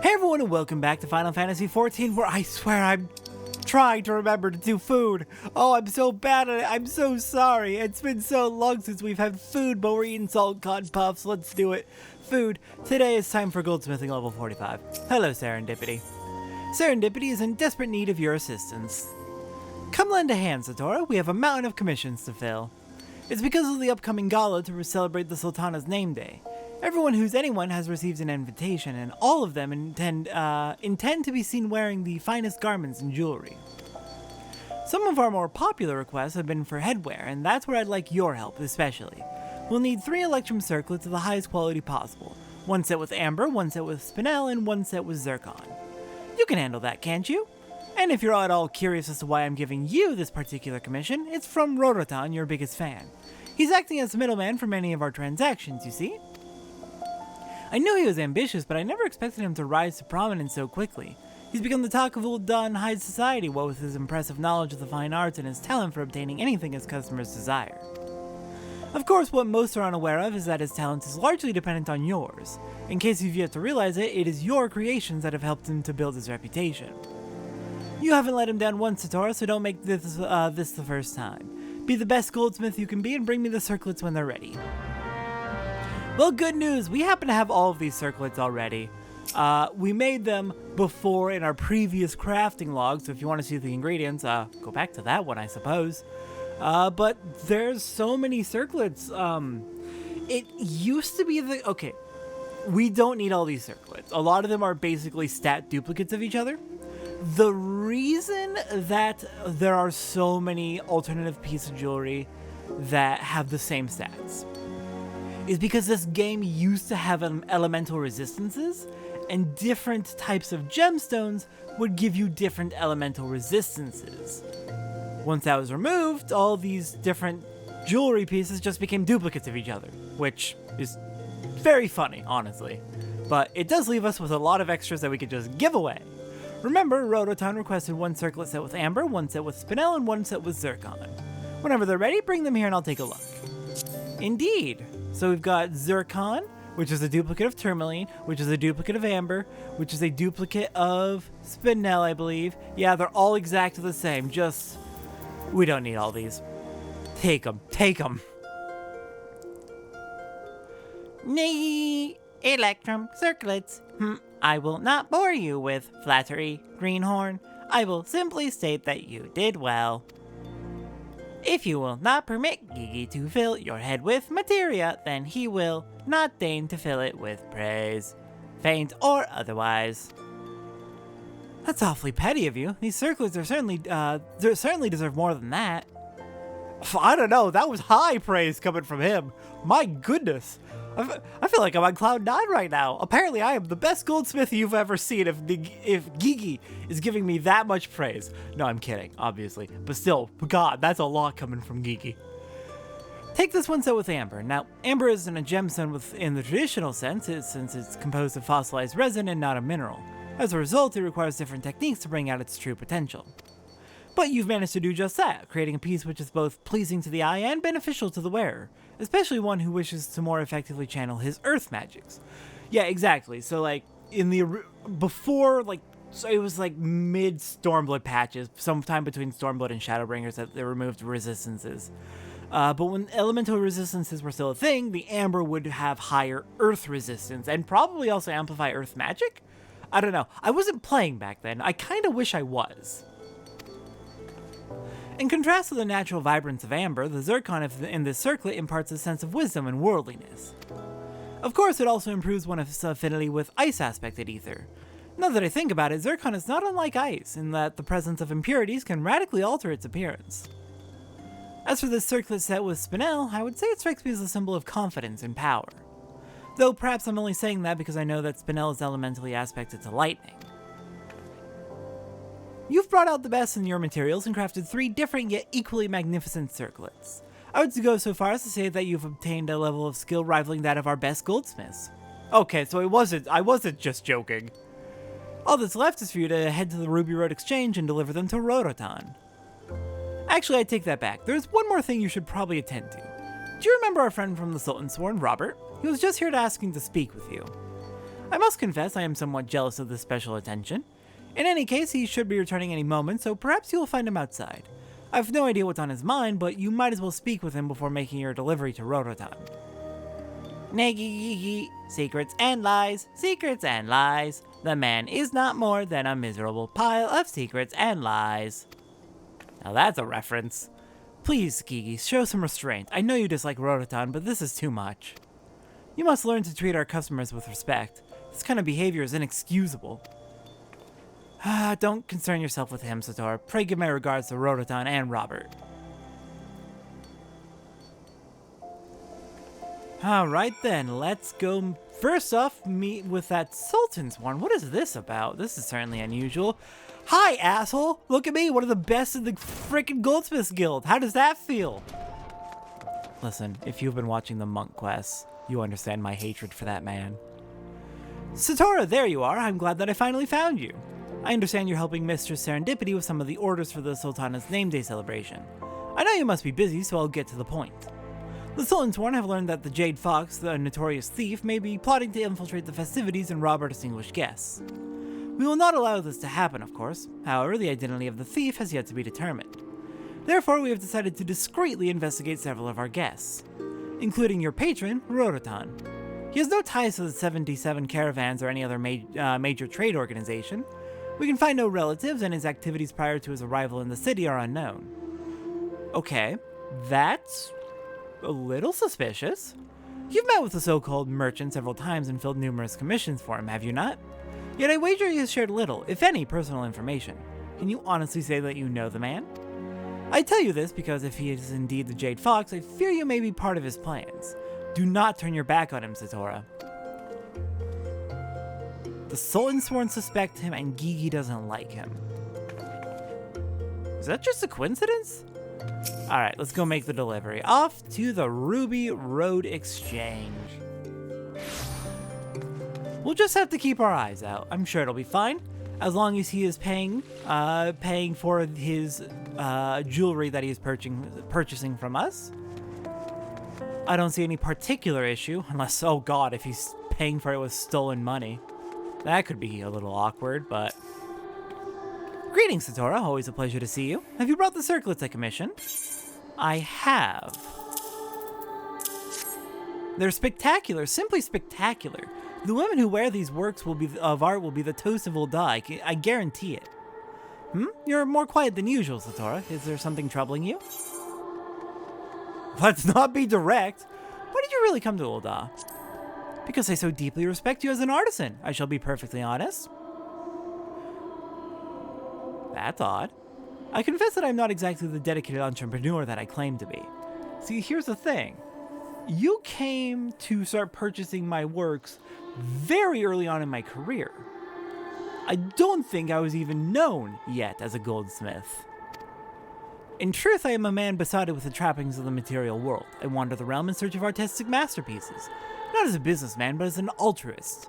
Hey everyone and welcome back to Final Fantasy XIV, where I swear I'm trying to remember to do food. Oh, I'm so bad at it. I'm so sorry. It's been so long since we've had food, but we're eating salt cotton puffs. Let's do it. Food. Today is time for goldsmithing level 45. Hello, Serendipity. Serendipity is in desperate need of your assistance. Come lend a hand, Satora. We have a mountain of commissions to fill. It's because of the upcoming gala to celebrate the Sultana's name day. Everyone who's anyone has received an invitation, and all of them intend to be seen wearing the finest garments and jewelry. Some of our more popular requests have been for headwear, and that's where I'd like your help, especially. We'll need 3 Electrum circlets of the highest quality possible. 1 set with Amber, 1 set with Spinel, and 1 set with Zircon. You can handle that, can't you? And if you're at all curious as to why I'm giving you this particular commission, it's from Rorotan, your biggest fan. He's acting as the middleman for many of our transactions, you see? I knew he was ambitious, but I never expected him to rise to prominence so quickly. He's become the talk of Ul'Dan high society, what with his impressive knowledge of the fine arts and his talent for obtaining anything his customers desire. Of course, what most are unaware of is that his talent is largely dependent on yours. In case you've yet to realize it, it is your creations that have helped him to build his reputation. You haven't let him down once, Satora, so don't make this the first time. Be the best goldsmith you can be and bring me the circlets when they're ready. Well, good news, we happen to have all of these circlets already. We made them before in our previous crafting log, so if you want to see the ingredients, go back to that one, I suppose. But there's so many circlets. It used to be okay, we don't need all these circlets. A lot of them are basically stat duplicates of each other. The reason that there are so many alternative pieces of jewelry that have the same stats is because this game used to have elemental resistances, and different types of gemstones would give you different elemental resistances. Once that was removed, all these different jewelry pieces just became duplicates of each other, which is very funny, honestly. But it does leave us with a lot of extras that we could just give away. Remember, Rorotan requested 1 circlet set with Amber, 1 set with Spinel, and 1 set with Zircon. Whenever they're ready, bring them here and I'll take a look. Indeed. So we've got Zircon, which is a duplicate of Tourmaline, which is a duplicate of Amber, which is a duplicate of Spinel, I believe. Yeah, they're all exactly the same, just... we don't need all these. Take them. Take them. Nay, Electrum circlets. I will not bore you with flattery, Greenhorn. I will simply state that you did well. If you will not permit Gigi to fill your head with materia, then he will not deign to fill it with praise, faint or otherwise. That's awfully petty of you. These circlets are certainly deserve more than that. I don't know, that was high praise coming from him. My goodness. I feel like I'm on cloud 9 right now. Apparently I am the best goldsmith you've ever seen if Gigi is giving me that much praise. No, I'm kidding, obviously. But still, God, that's a lot coming from Gigi. Take this 1 set with Amber. Now, Amber isn't a gemstone in the traditional sense, since it's composed of fossilized resin and not a mineral. As a result, it requires different techniques to bring out its true potential. But you've managed to do just that, creating a piece which is both pleasing to the eye and beneficial to the wearer, especially one who wishes to more effectively channel his earth magics. Yeah, exactly. So, like, in the... before, like, so it was, like, mid-Stormblood patches, sometime between Stormblood and Shadowbringers, that they removed resistances. But when elemental resistances were still a thing, the Amber would have higher earth resistance, and probably also amplify earth magic? I don't know. I wasn't playing back then. I kind of wish I was. In contrast to the natural vibrance of Amber, the Zircon in this circlet imparts a sense of wisdom and worldliness. Of course, it also improves one's affinity with ice-aspected ether. Now that I think about it, Zircon is not unlike ice, in that the presence of impurities can radically alter its appearance. As for this circlet set with Spinel, I would say it strikes me as a symbol of confidence and power. Though perhaps I'm only saying that because I know that Spinel is elementally aspected to lightning. You've brought out the best in your materials and crafted 3 different yet equally magnificent circlets. I would go so far as to say that you've obtained a level of skill rivaling that of our best goldsmiths. Okay, so I wasn't just joking. All that's left is for you to head to the Ruby Road Exchange and deliver them to Rorotan. Actually, I take that back. There's one more thing you should probably attend to. Do you remember our friend from the Sultan's Sworn, Robert? He was just here asking to speak with you. I must confess I am somewhat jealous of this special attention. In any case, he should be returning any moment, so perhaps you will find him outside. I have no idea what's on his mind, but you might as well speak with him before making your delivery to Rototan. Negi, secrets and lies, secrets and lies. The man is not more than a miserable pile of secrets and lies. Now that's a reference. Please, Gigi, show some restraint. I know you dislike Rototan, but this is too much. You must learn to treat our customers with respect. This kind of behavior is inexcusable. Don't concern yourself with him, Satoru. Pray give my regards to Rototan and Robert. Alright then, let's go first off meet with that Sultan's one. What is this about? This is certainly unusual. Hi, asshole! Look at me, one of the best in the frickin' Goldsmiths Guild. How does that feel? Listen, if you've been watching the Monk quests, you understand my hatred for that man. Satoru, there you are. I'm glad that I finally found you. I understand you're helping Mistress Serendipity with some of the orders for the Sultana's name day celebration. I know you must be busy, so I'll get to the point. The Sultan Sworn have learned that the Jade Fox, the notorious thief, may be plotting to infiltrate the festivities and rob our distinguished guests. We will not allow this to happen, of course. However, the identity of the thief has yet to be determined. Therefore, we have decided to discreetly investigate several of our guests, including your patron, Rototan. He has no ties to the 77 caravans or any other major trade organization. We can find no relatives, and his activities prior to his arrival in the city are unknown. Okay, that's a little suspicious. You've met with the so-called merchant several times and filled numerous commissions for him, have you not? Yet I wager he has shared little, if any, personal information. Can you honestly say that you know the man? I tell you this because if he is indeed the Jade Fox, I fear you may be part of his plans. Do not turn your back on him, Satoru. The Sultan Sworn suspect him, and Gigi doesn't like him. Is that just a coincidence? Alright, let's go make the delivery. Off to the Ruby Road Exchange. We'll just have to keep our eyes out. I'm sure it'll be fine, as long as he is paying for his jewelry that he is purchasing from us. I don't see any particular issue, unless, oh god, if he's paying for it with stolen money. That could be a little awkward, but... Greetings, Satoru. Always a pleasure to see you. Have you brought the circlets I commissioned? I have. They're spectacular, simply spectacular. The women who wear these works of art will be the toast of Ul'dah. I guarantee it. You're more quiet than usual, Satoru. Is there something troubling you? Let's not be direct. Why did you really come to Ul'dah? Because I so deeply respect you as an artisan. I shall be perfectly honest. That's odd. I confess that I'm not exactly the dedicated entrepreneur that I claim to be. See, here's the thing. You came to start purchasing my works very early on in my career. I don't think I was even known yet as a goldsmith. In truth, I am a man besotted with the trappings of the material world. I wander the realm in search of artistic masterpieces. Not as a businessman, but as an altruist.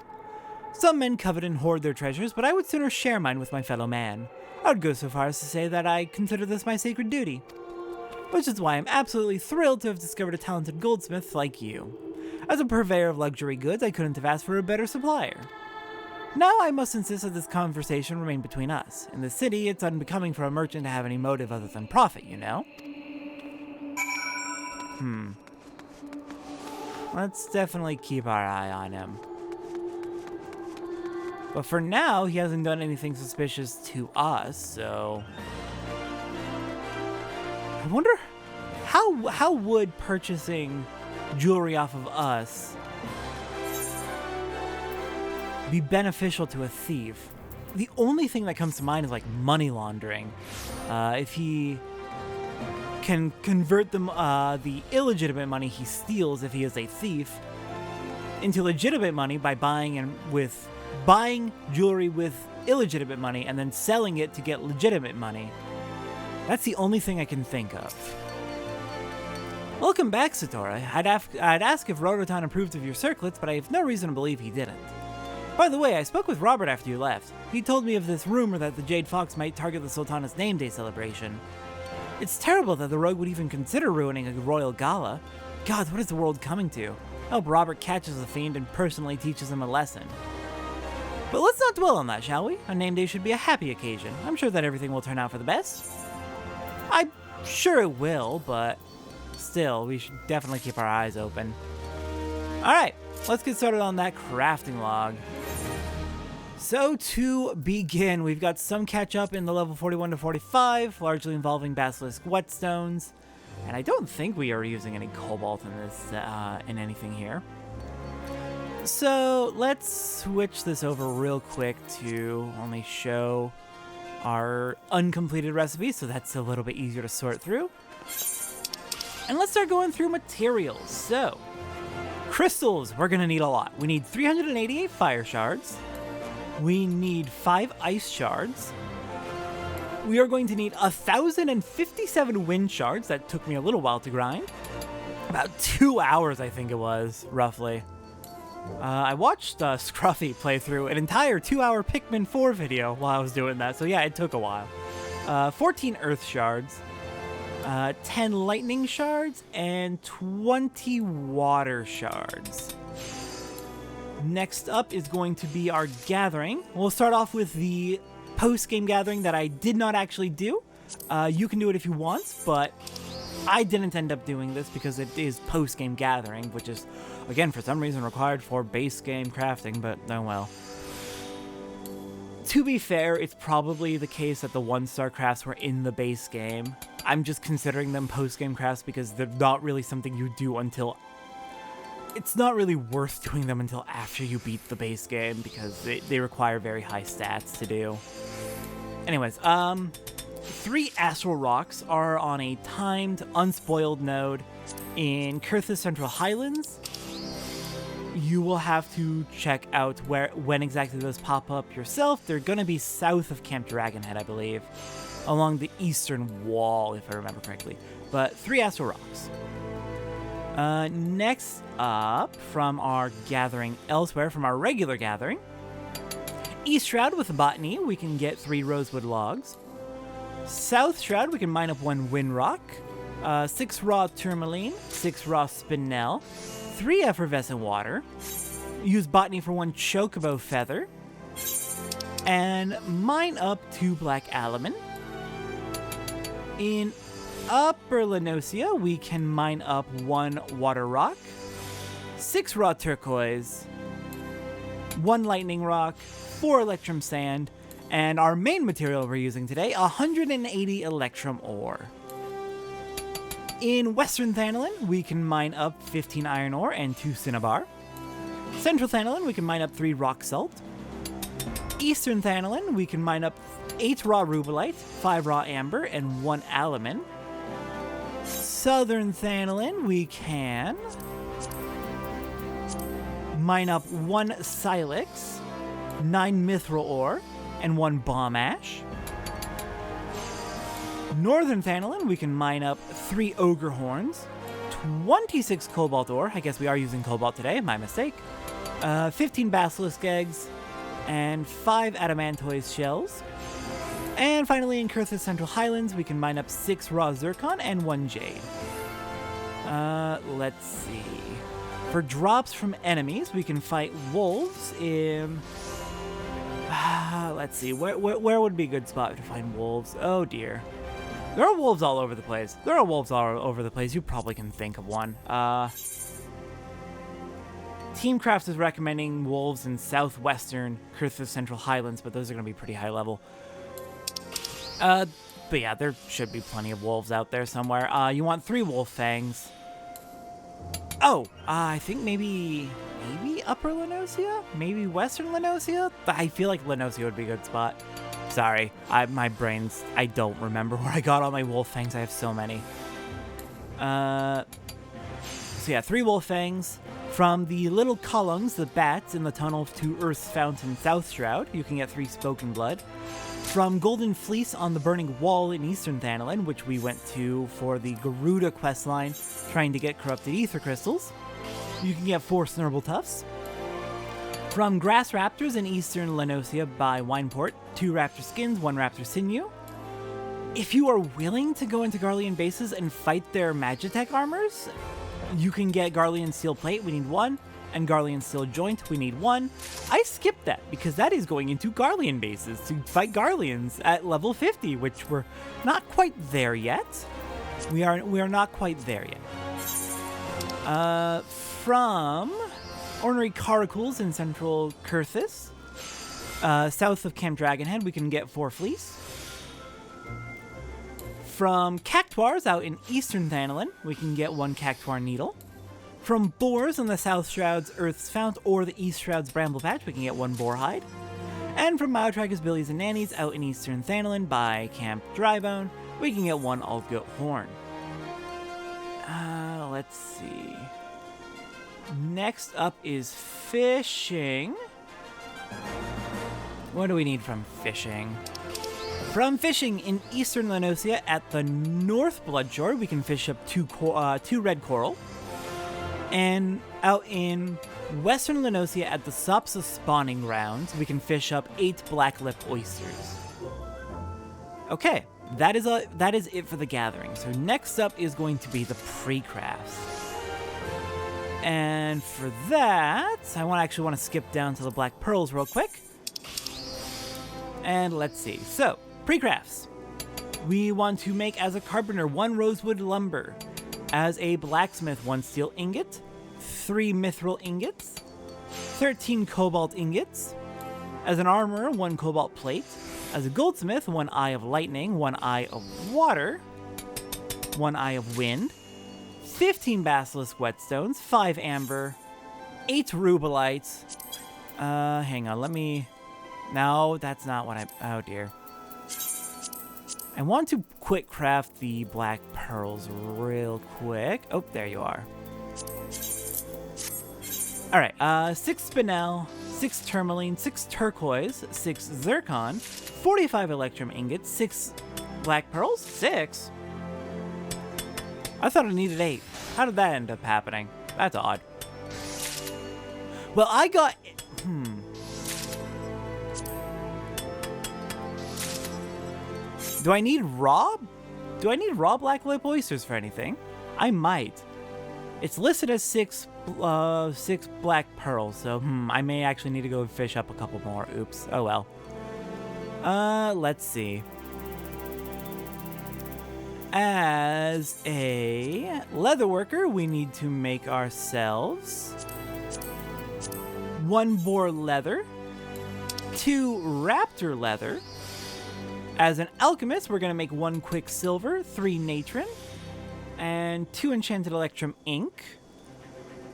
Some men covet and hoard their treasures, but I would sooner share mine with my fellow man. I would go so far as to say that I consider this my sacred duty. Which is why I'm absolutely thrilled to have discovered a talented goldsmith like you. As a purveyor of luxury goods, I couldn't have asked for a better supplier. Now I must insist that this conversation remain between us. In the city, it's unbecoming for a merchant to have any motive other than profit, you know? Let's definitely keep our eye on him. But for now, he hasn't done anything suspicious to us, so... I wonder how would purchasing jewelry off of us be beneficial to a thief? The only thing that comes to mind is like money laundering. If he can convert the illegitimate money he steals, if he is a thief, into legitimate money by buying jewelry with illegitimate money and then selling it to get legitimate money. That's the only thing I can think of. Welcome back, Satoru. I'd ask if Rototan approved of your circlets, but I have no reason to believe he didn't. By the way, I spoke with Robert after you left. He told me of this rumor that the Jade Fox might target the Sultana's name day celebration. It's terrible that the rogue would even consider ruining a royal gala. God, what is the world coming to? I hope Robert catches the fiend and personally teaches him a lesson. But let's not dwell on that, shall we? A name day should be a happy occasion. I'm sure that everything will turn out for the best. I'm sure it will, but still, we should definitely keep our eyes open. Alright, let's get started on that crafting log. So to begin, we've got some catch up in the level 41 to 45, largely involving basilisk whetstones. And I don't think we are using any cobalt in this, in anything here. So let's switch this over real quick to only show our uncompleted recipe, so that's a little bit easier to sort through. And let's start going through materials. So, crystals, we're gonna need a lot. We need 388 fire shards. We need 5 ice shards. We are going to need 1,057 wind shards. That took me a little while to grind. About 2 hours, I think it was, roughly. I watched Scruffy play through an entire 2-hour Pikmin 4 video while I was doing that, so yeah, it took a while. 14 earth shards, 10 lightning shards, and 20 water shards. Next up is going to be our gathering. We'll start off with the post-game gathering that I did not actually do. You can do it if you want, but I didn't end up doing this because it is post-game gathering, which is, again, for some reason required for base game crafting, but oh well. To be fair, it's probably the case that the 1-star crafts were in the base game. I'm just considering them post-game crafts because they're not really something you do until... It's not really worth doing them until after you beat the base game because they require very high stats to do. Anyways, 3 astral rocks are on a timed, unspoiled node in Kurth's Central Highlands. You will have to check out when exactly those pop up yourself. They're going to be south of Camp Dragonhead, I believe, along the eastern wall, if I remember correctly. But 3 astral rocks. Next up, from our gathering elsewhere, from our regular gathering, East Shroud with a botany, we can get 3 rosewood logs. South Shroud, we can mine up 1 wind rock, 6 raw tourmaline, 6 raw spinel, 3 effervescent water, use botany for 1 chocobo feather, and mine up 2 black alaman. In Upper Lenosia, we can mine up 1 water rock, 6 raw turquoise, 1 lightning rock, 4 electrum sand, and our main material we're using today, 180 electrum ore. In Western Thanalin, we can mine up 15 iron ore and 2 cinnabar. Central Thanalin, we can mine up 3 rock salt. Eastern Thanalin, we can mine up 8 raw rubellite, 5 raw amber, and 1 alaman. Southern Thanalin, we can mine up 1 silex, 9 mithril ore, and 1 bomb ash. Northern Thanalin, we can mine up 3 ogre horns, 26 cobalt ore, I guess we are using cobalt today, my mistake, 15 basilisk eggs, and 5 adamantoise shells. And finally, in Kurth's Central Highlands, we can mine up 6 raw zircon and 1 jade. Let's see. For drops from enemies, we can fight wolves in... let's see, where would be a good spot to find wolves? Oh dear. There are wolves all over the place. You probably can think of one. Teamcraft is recommending wolves in southwestern Kurth's Central Highlands, but those are going to be pretty high level. But yeah, there should be plenty of wolves out there somewhere. You want 3 wolf fangs. Oh, I think maybe Upper Lenosia? Maybe Western Lenosia? I feel like Lenosia would be a good spot. Sorry, my brain's... I don't remember where I got all my wolf fangs. I have so many. So yeah, 3 wolf fangs. From the little columns, the bats in the tunnel to Earth's Fountain South Shroud, you can get 3 spoken blood. From Golden Fleece on the Burning Wall in Eastern Thanalin, which we went to for the Garuda questline, trying to get corrupted ether crystals, you can get 4 Snurble Tufts. From Grass Raptors in Eastern Lenosia by Wineport, 2 Raptor Skins, 1 Raptor Sinew. If you are willing to go into Garlean bases and fight their Magitech armors, you can get Garlean Steel Plate, we need 1, and Garlean Steel Joint, we need 1. I skipped that because that is going into Garlean bases to fight Garleans at level 50, which we're not quite there yet. We are not quite there yet. From Ornery Caracals in Central Kurthis, south of Camp Dragonhead, we can get 4 fleece. From Cactuars out in Eastern Thanalin, we can get 1 Cactuar Needle. From Boars in the South Shroud's Earth's Fount or the East Shroud's Bramble Patch, we can get 1 Boar Hide. And from Mautracker's Billies and Nannies out in Eastern Thanalin by Camp Drybone, we can get 1 Aldgoat Horn. Let's see. Next up is fishing. What do we need from fishing? From fishing in Eastern Lenosia at the North Bloodshore, we can fish up 2 red coral. And out in Western Lenosia at the Sopsa spawning grounds, we can fish up 8 black-lip oysters. Okay, that is it for the gathering. So next up is going to be the pre-crafts. And for that, I actually want to skip down to the Black Pearls real quick. And let's see. So, pre-crafts. We want to make as a carpenter 1 rosewood lumber. As a blacksmith, 1 steel ingot, 3 mithril ingots, 13 cobalt ingots. As an armorer, 1 cobalt plate. As a goldsmith, 1 eye of lightning, 1 eye of water, 1 eye of wind, 15 basilisk whetstones, 5 amber, 8 rubelites. Hang on, no, that's not what oh dear. I want to quick craft the black pearls real quick. Oh, there you are. Alright, 6 spinel, 6 tourmaline, 6 turquoise, 6 zircon, 45 electrum ingots, 6 black pearls? 6? I thought I needed 8. How did that end up happening? That's odd. Well, I got... Do I need raw black lip oysters for anything? I might. It's listed as 6 black pearls, so I may actually need to go fish up a couple more. Oops. Oh well. Let's see. As a leather worker, we need to make ourselves 1 boar leather, 2 raptor leather. As an alchemist, we're going to make 1 quicksilver, 3 natron, and 2 enchanted electrum ink.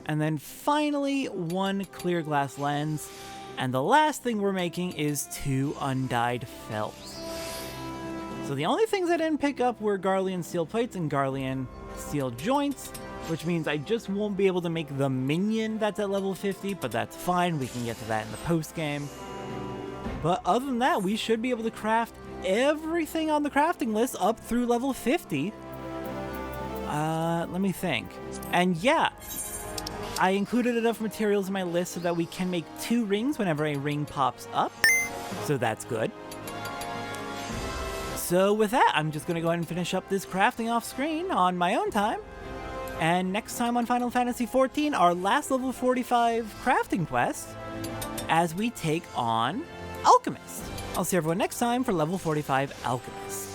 And then finally, 1 clear glass lens. And the last thing we're making is 2 undyed felt. So the only things I didn't pick up were Garlean steel plates and Garlean steel joints, which means I just won't be able to make the minion that's at level 50, but that's fine. We can get to that in the post-game. But other than that, we should be able to craft everything on the crafting list up through level 50. Let me think. And yeah, I included enough materials in my list so that we can make 2 rings whenever a ring pops up. So that's good. So with that, I'm just going to go ahead and finish up this crafting off screen on my own time. And next time on Final Fantasy XIV, our last level 45 crafting quest, as we take on Alchemist. I'll see everyone next time for level 45 Alchemist.